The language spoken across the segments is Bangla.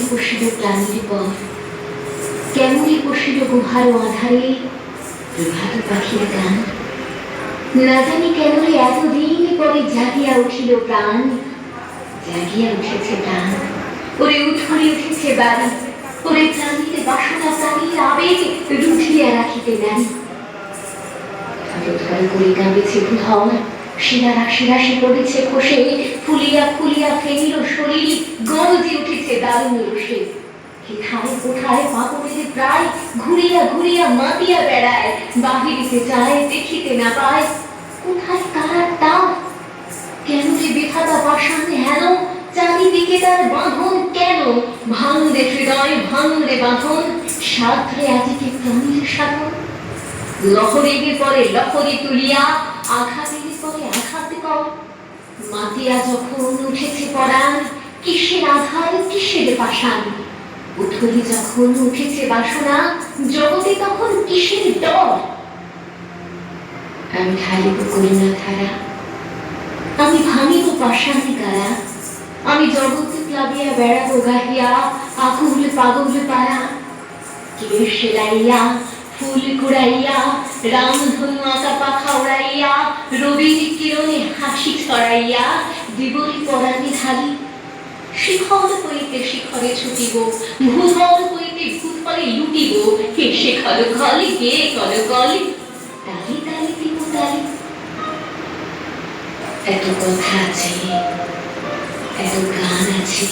পশিল প্রাণীর পর, কেমনই পশিল গুহার আধারে প্রভাত পাখির গান। না জানি কেমন এতদিন পরে জাগিয়া উঠিল প্রাণ, জাগিয়া উঠেছে প্রাণ। ওরে উঠুরে উঠেছে বাড়ি, ওরে প্রাণীর বাসনা প্রাণীর আবেগ রুঠিয়া রাখিতে নারী। থরথর করে কাঁপেছে ভূধর, শিরা রাশি রাশি পড়েছে খসে, ফুলিয়া ফুলিয়া ফেনিল শরীর, গরজে উঠেছে দারুণ রোষে। কোথায় কোথায় পাগলের প্রায় ঘুরিয়া ঘুরিয়া মাতিয়া বেড়ায়, বাহিরিতে চায় দেখিতে না পায়। কোথায় কারার তার, কেন যে বিধাতা পাষাণ হেন, চারিদিকে তার বাঁধন কেন? ভাঙরে হৃদয় ভাঙরে বাঁধন, সাধরে আজিকে প্রাণীর সাধন। লহরীর পরে লহরী তুলিয়া, আঘাতের পরে আঘাত কর। মাতিয়া যখন উঠেছে পরাণ, কিসের আধার কিসের পাষাণ। উঠলি যখন উঠেছে বাসনা, জগতে তখন কিসের ডর। আমি ঢালিব করুণা ধারা, আমি ভাঙিব পাষাণী কারা। আমি জগতে প্লাবিয়া বেড়াবো গাহিয়া, আকুল পাগল পারা। কেশ সেলাইয়া ফুল কুড়াইয়া, রামধনু আঁকা পাখা উড়াইয়া, রবির কিরণে হাসি ছড়াইয়া, দিবরি পরাণে ঢালি। শিখর হইতে শিখরে ছুটিব, ভূধর হইতে ভূধরে লুটিব। কে শেখর গলে কে কল গলে, তালি তালি দিব তালি। এত কথা আছে, এত গান আছে,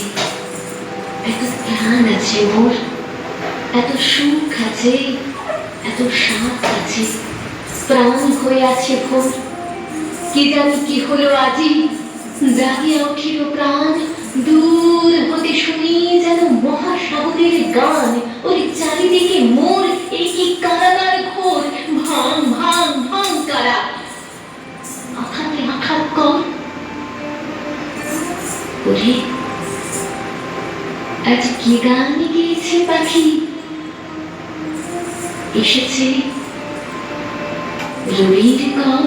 এত প্রাণ আছে মোর, এত সুখ আছে, এত সাপ আছে, প্রাণ হয়ে আছে ভোর। কি জানি কি হলো আজি, জাগিয়া উঠিল প্রাণ। দূর হতে শুনি যেন মহাসাগরের গান, ওই চারিদিকে মোর এই কি কারাগার ঘোর। ভাঙ ভাঙ ভাঙ কারা, আঘাতে আঘাত কর। ওরে আজ কি গান গেয়েছে পাখি, এসেছে রবির কর।